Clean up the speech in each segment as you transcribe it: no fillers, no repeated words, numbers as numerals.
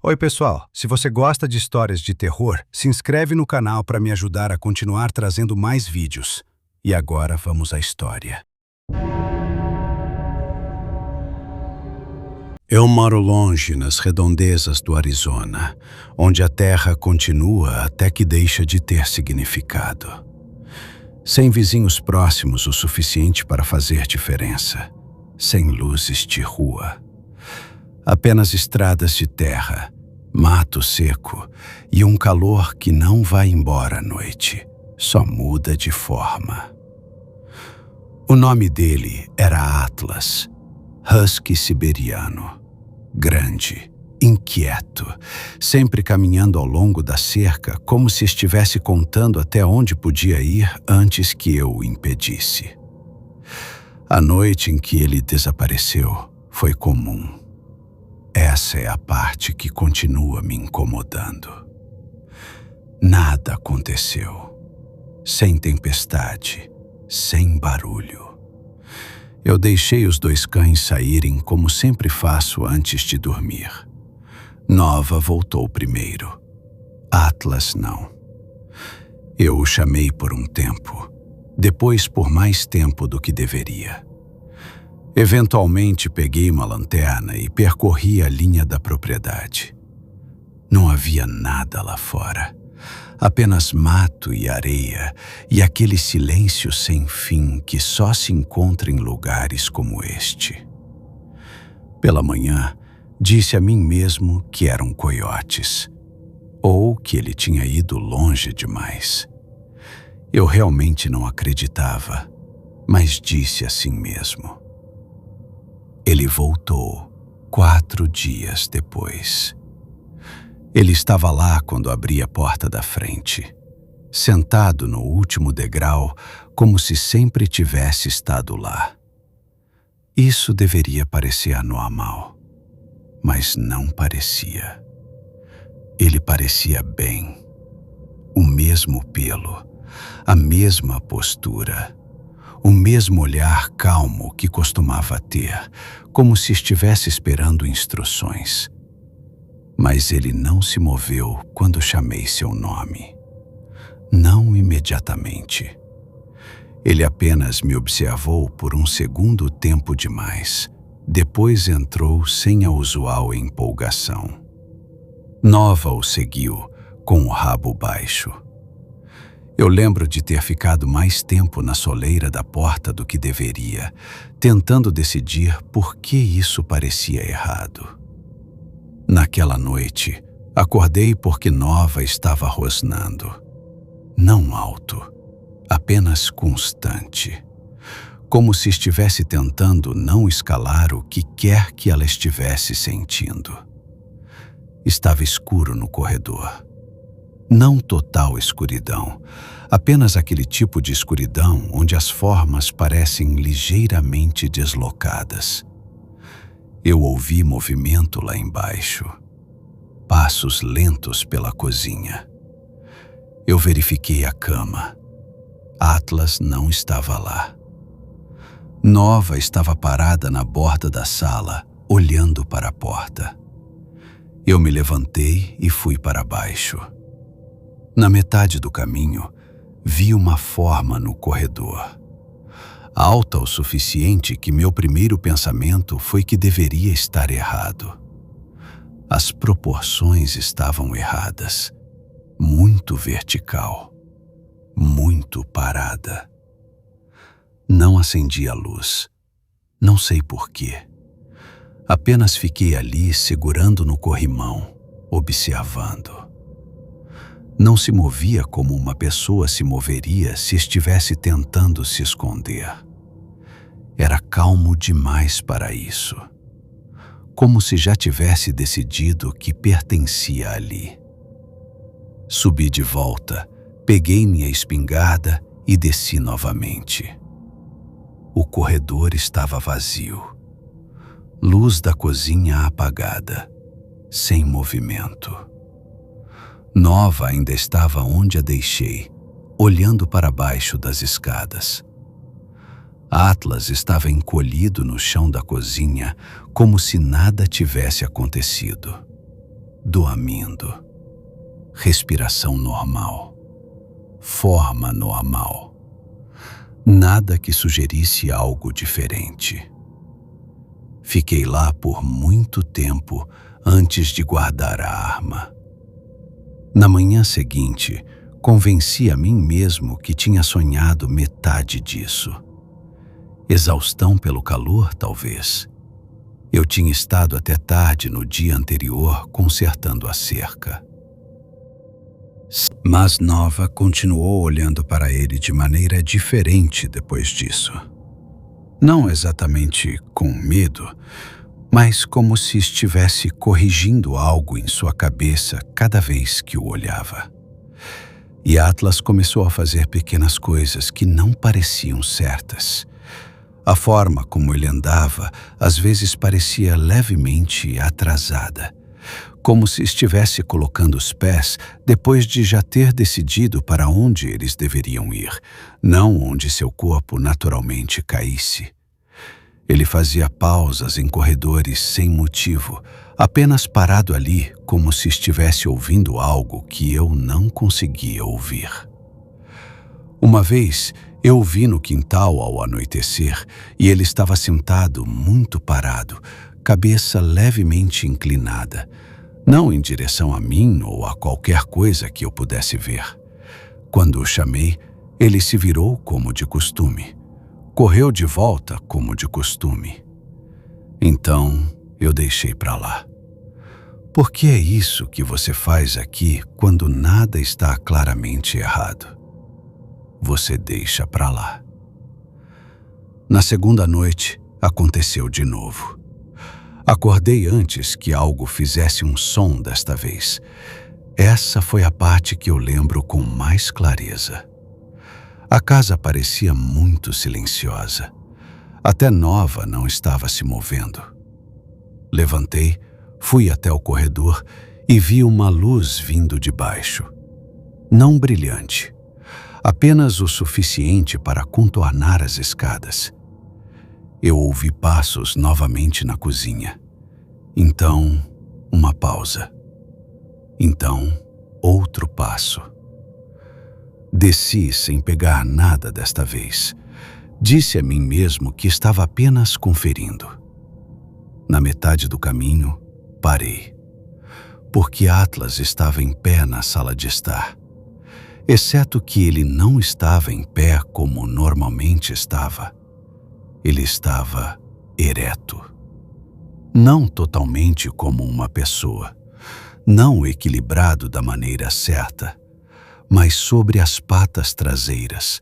Oi, pessoal! Se você gosta de histórias de terror, se inscreve no canal para me ajudar a continuar trazendo mais vídeos. E agora vamos à história. Eu moro longe nas redondezas do Arizona, onde a terra continua até que deixa de ter significado. Sem vizinhos próximos o suficiente para fazer diferença. Sem luzes de rua. Apenas estradas de terra, mato seco e um calor que não vai embora à noite, só muda de forma. O nome dele era Atlas, husky siberiano, grande, inquieto, sempre caminhando ao longo da cerca como se estivesse contando até onde podia ir antes que eu o impedisse. A noite em que ele desapareceu foi comum. Essa é a parte que continua me incomodando. Nada aconteceu. Sem tempestade, sem barulho. Eu deixei os dois cães saírem como sempre faço antes de dormir. Nova voltou primeiro. Atlas não. Eu o chamei por um tempo, depois por mais tempo do que deveria. Eventualmente peguei uma lanterna e percorri a linha da propriedade. Não havia nada lá fora, apenas mato e areia e aquele silêncio sem fim que só se encontra em lugares como este. Pela manhã, disse a mim mesmo que eram coiotes, ou que ele tinha ido longe demais. Eu realmente não acreditava, mas disse assim mesmo. Ele voltou 4 dias depois. Ele estava lá quando abri a porta da frente, sentado no último degrau, como se sempre tivesse estado lá. Isso deveria parecer anormal, mas não parecia. Ele parecia bem. O mesmo pelo, a mesma postura. O mesmo olhar calmo que costumava ter, como se estivesse esperando instruções. Mas ele não se moveu quando chamei seu nome. Não imediatamente. Ele apenas me observou por um segundo tempo demais. Depois entrou sem a usual empolgação. Nova o seguiu, com o rabo baixo. Eu lembro de ter ficado mais tempo na soleira da porta do que deveria, tentando decidir por que isso parecia errado. Naquela noite, acordei porque Nova estava rosnando. Não alto, apenas constante. Como se estivesse tentando não escalar o que quer que ela estivesse sentindo. Estava escuro no corredor. Não total escuridão, apenas aquele tipo de escuridão onde as formas parecem ligeiramente deslocadas. Eu ouvi movimento lá embaixo, passos lentos pela cozinha. Eu verifiquei a cama. Atlas não estava lá. Nova estava parada na borda da sala, olhando para a porta. Eu me levantei e fui para baixo. Na metade do caminho, vi uma forma no corredor. Alta o suficiente que meu primeiro pensamento foi que deveria estar errado. As proporções estavam erradas. Muito vertical. Muito parada. Não acendi a luz. Não sei por quê. Apenas fiquei ali segurando no corrimão, observando. Não se movia como uma pessoa se moveria se estivesse tentando se esconder. Era calmo demais para isso. Como se já tivesse decidido que pertencia ali. Subi de volta, peguei minha espingarda e desci novamente. O corredor estava vazio. Luz da cozinha apagada, sem movimento. Nova ainda estava onde a deixei, olhando para baixo das escadas. Atlas estava encolhido no chão da cozinha, como se nada tivesse acontecido. dormindo. Respiração normal. Forma normal. Nada que sugerisse algo diferente. Fiquei lá por muito tempo antes de guardar a arma. Na manhã seguinte, convenci a mim mesmo que tinha sonhado metade disso. Exaustão pelo calor, talvez. Eu tinha estado até tarde no dia anterior consertando a cerca. Mas Nova continuou olhando para ele de maneira diferente depois disso. Não exatamente com medo, mas como se estivesse corrigindo algo em sua cabeça cada vez que o olhava. E Atlas começou a fazer pequenas coisas que não pareciam certas. A forma como ele andava às vezes parecia levemente atrasada, como se estivesse colocando os pés depois de já ter decidido para onde eles deveriam ir, não onde seu corpo naturalmente caísse. Ele fazia pausas em corredores sem motivo, apenas parado ali como se estivesse ouvindo algo que eu não conseguia ouvir. Uma vez, eu o vi no quintal ao anoitecer e ele estava sentado muito parado, cabeça levemente inclinada, não em direção a mim ou a qualquer coisa que eu pudesse ver. Quando o chamei, ele se virou como de costume. Correu de volta como de costume. Então, eu deixei para lá. Por que é isso que você faz aqui quando nada está claramente errado? Você deixa para lá. Na segunda noite, aconteceu de novo. Acordei antes que algo fizesse um som desta vez. Essa foi a parte que eu lembro com mais clareza. A casa parecia muito silenciosa. Até Nova não estava se movendo. Levantei, fui até o corredor e vi uma luz vindo de baixo. Não brilhante, apenas o suficiente para contornar as escadas. Eu ouvi passos novamente na cozinha. Então, uma pausa. Então, outro passo. Desci sem pegar nada desta vez. Disse a mim mesmo que estava apenas conferindo. Na metade do caminho, parei. Porque Atlas estava em pé na sala de estar. Exceto que ele não estava em pé como normalmente estava. Ele estava ereto. Não totalmente como uma pessoa. Não equilibrado da maneira certa. Mas sobre as patas traseiras,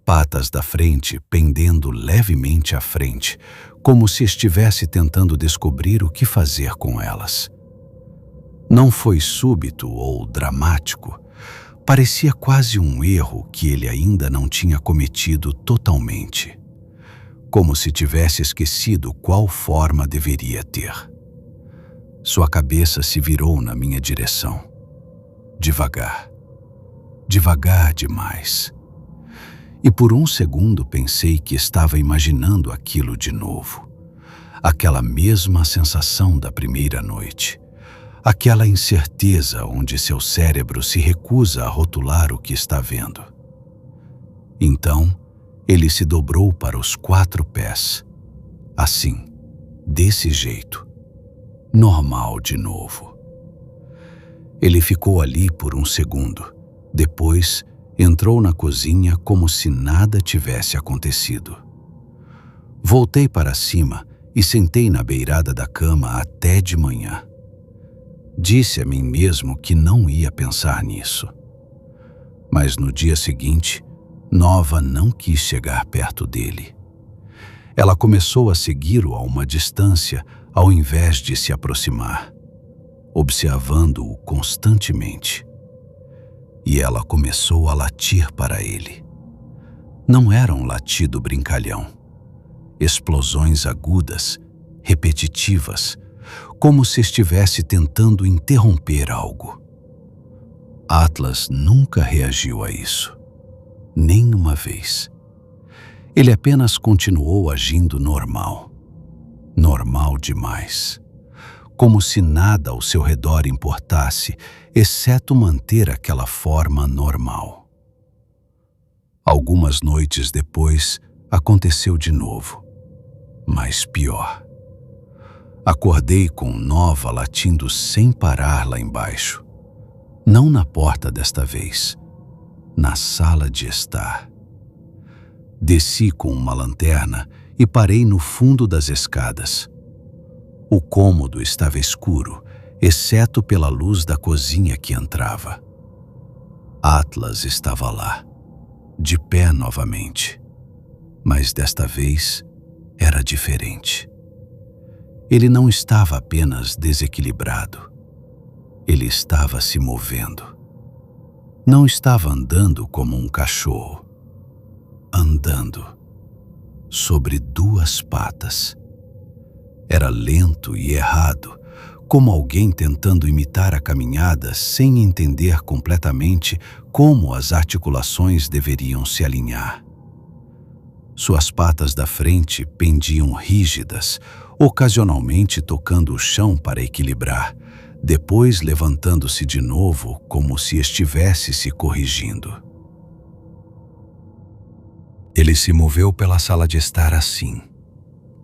patas da frente pendendo levemente à frente, como se estivesse tentando descobrir o que fazer com elas. Não foi súbito ou dramático. Parecia quase um erro que ele ainda não tinha cometido totalmente. Como se tivesse esquecido qual forma deveria ter. Sua cabeça se virou na minha direção. Devagar. Devagar demais. E por um segundo pensei que estava imaginando aquilo de novo. Aquela mesma sensação da primeira noite. Aquela incerteza onde seu cérebro se recusa a rotular o que está vendo. Então, ele se dobrou para os 4 pés. Assim, desse jeito. Normal de novo. Ele ficou ali por um segundo. Depois, entrou na cozinha como se nada tivesse acontecido. Voltei para cima e sentei na beirada da cama até de manhã. Disse a mim mesmo que não ia pensar nisso. Mas no dia seguinte, Nova não quis chegar perto dele. Ela começou a segui-lo a uma distância ao invés de se aproximar, observando-o constantemente. E ela começou a latir para ele. Não era um latido brincalhão. Explosões agudas, repetitivas, como se estivesse tentando interromper algo. Atlas nunca reagiu a isso. Nem uma vez. Ele apenas continuou agindo normal. Normal demais. como se nada ao seu redor importasse, exceto manter aquela forma normal. Algumas noites depois, aconteceu de novo, mas pior. Acordei com Nova latindo sem parar lá embaixo. Não na porta desta vez, na sala de estar. Desci com uma lanterna e parei no fundo das escadas. O cômodo estava escuro, exceto pela luz da cozinha que entrava. Atlas estava lá, de pé novamente. Mas desta vez era diferente. Ele não estava apenas desequilibrado. Ele estava se movendo. Não estava andando como um cachorro. Andando sobre duas patas. Era lento e errado, como alguém tentando imitar a caminhada sem entender completamente como as articulações deveriam se alinhar. Suas patas da frente pendiam rígidas, ocasionalmente tocando o chão para equilibrar, depois levantando-se de novo como se estivesse se corrigindo. Ele se moveu pela sala de estar assim.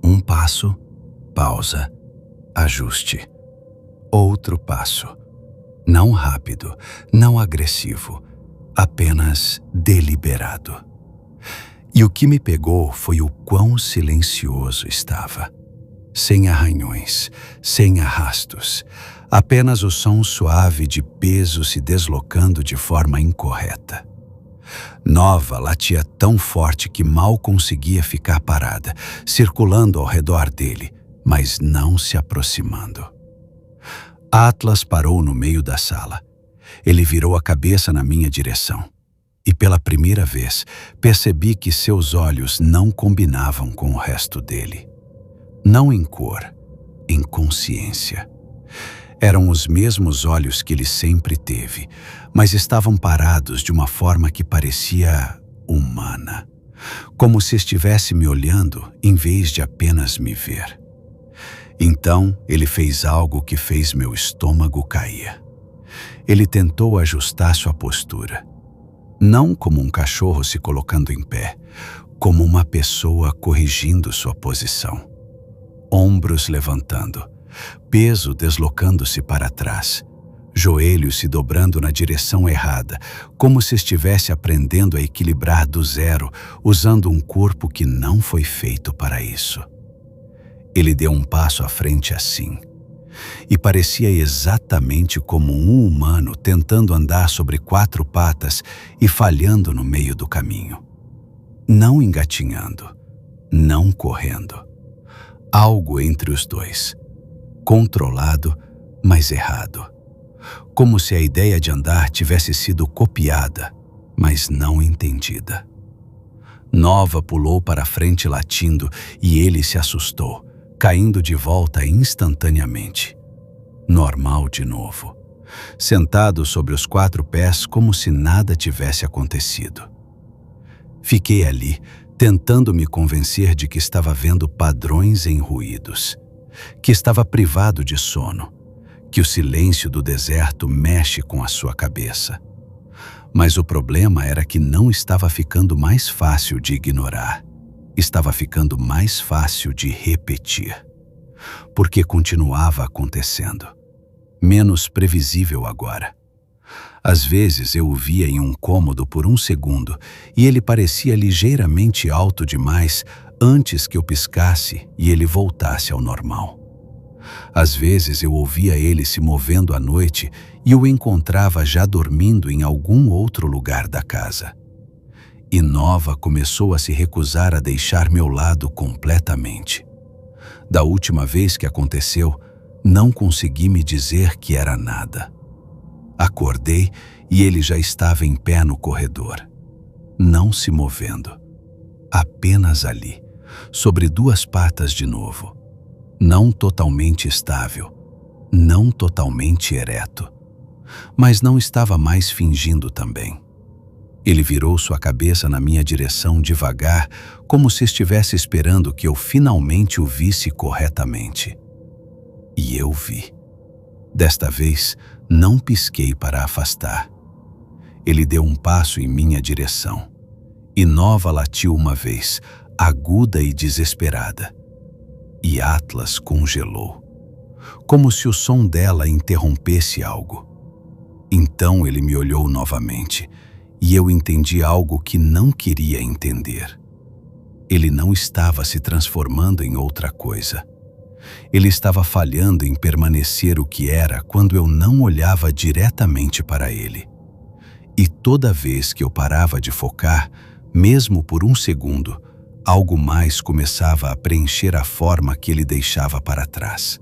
Um passo, pausa, ajuste. Outro passo. Não rápido, não agressivo, apenas deliberado. E o que me pegou foi o quão silencioso estava. Sem arranhões, sem arrastos, apenas o som suave de peso se deslocando de forma incorreta. Nova latia tão forte que mal conseguia ficar parada, circulando ao redor dele, mas não se aproximando. Atlas parou no meio da sala. Ele virou a cabeça na minha direção. E pela primeira vez, percebi que seus olhos não combinavam com o resto dele. Não em cor, em consciência. Eram os mesmos olhos que ele sempre teve, mas estavam parados de uma forma que parecia humana, como se estivesse me olhando em vez de apenas me ver. Então, ele fez algo que fez meu estômago cair. Ele tentou ajustar sua postura. Não como um cachorro se colocando em pé, como uma pessoa corrigindo sua posição. Ombros levantando, peso deslocando-se para trás, joelhos se dobrando na direção errada, como se estivesse aprendendo a equilibrar do zero, usando um corpo que não foi feito para isso. Ele deu um passo à frente assim, e parecia exatamente como um humano tentando andar sobre quatro patas e falhando no meio do caminho. Não engatinhando, não correndo. Algo entre os dois. Controlado, mas errado. Como se a ideia de andar tivesse sido copiada, mas não entendida. Nova pulou para a frente latindo e ele se assustou, caindo de volta instantaneamente. Normal de novo. Sentado sobre os quatro pés como se nada tivesse acontecido. Fiquei ali, tentando me convencer de que estava vendo padrões em ruídos, que estava privado de sono, que o silêncio do deserto mexe com a sua cabeça. Mas o problema era que não estava ficando mais fácil de ignorar, estava ficando mais fácil de repetir, porque continuava acontecendo, menos previsível agora. Às vezes eu o via em um cômodo por um segundo e ele parecia ligeiramente alto demais antes que eu piscasse e ele voltasse ao normal. Às vezes eu ouvia ele se movendo à noite e o encontrava já dormindo em algum outro lugar da casa. E Nova começou a se recusar a deixar meu lado completamente. Da última vez que aconteceu, não consegui me dizer que era nada. Acordei e ele já estava em pé no corredor, não se movendo, apenas ali, sobre duas patas de novo, não totalmente estável, não totalmente ereto, mas não estava mais fingindo também. Ele virou sua cabeça na minha direção devagar, como se estivesse esperando que eu finalmente o visse corretamente. E eu vi. Desta vez, não pisquei para afastar. Ele deu um passo em minha direção. E Nova latiu uma vez, aguda e desesperada. E Atlas congelou, como se o som dela interrompesse algo. Então ele me olhou novamente, e eu entendi algo que não queria entender. Ele não estava se transformando em outra coisa. Ele estava falhando em permanecer o que era quando eu não olhava diretamente para ele. E toda vez que eu parava de focar, mesmo por um segundo, algo mais começava a preencher a forma que ele deixava para trás.